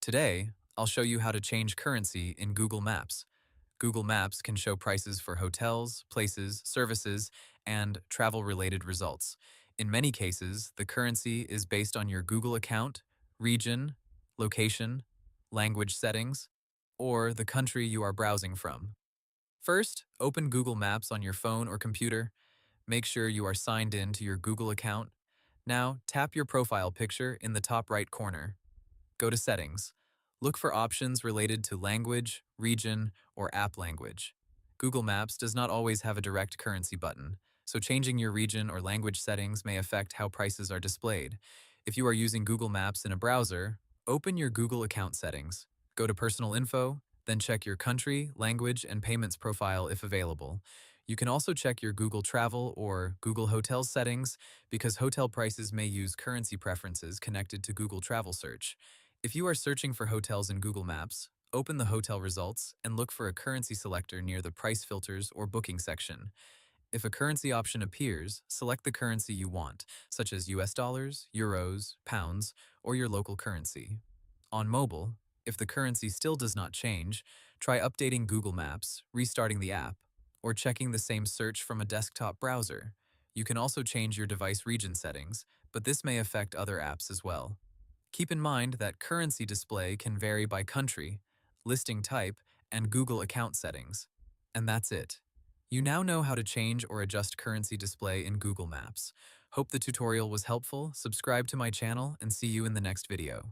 Today, I'll show you how to change currency in Google Maps. Google Maps can show prices for hotels, places, services, and travel-related results. In many cases, the currency is based on your Google account, region, location, language settings, or the country you are browsing from. First, open Google Maps on your phone or computer. Make sure you are signed in to your Google account. Now, tap your profile picture in the top right corner. Go to Settings. Look for options related to language, region, or app language. Google Maps does not always have a direct currency button, so changing your region or language settings may affect how prices are displayed. If you are using Google Maps in a browser, open your Google account settings. Go to Personal Info, then check your country, language, and payments profile if available. You can also check your Google Travel or Google Hotels settings because hotel prices may use currency preferences connected to Google Travel Search. If you are searching for hotels in Google Maps, open the hotel results and look for a currency selector near the price filters or booking section. If a currency option appears, select the currency you want, such as US dollars, euros, pounds, or your local currency. On mobile, if the currency still does not change, try updating Google Maps, restarting the app, or checking the same search from a desktop browser. You can also change your device region settings, but this may affect other apps as well. Keep in mind that currency display can vary by country, listing type, and Google account settings. And that's it. You now know how to change or adjust currency display in Google Maps. Hope the tutorial was helpful. Subscribe to my channel and see you in the next video.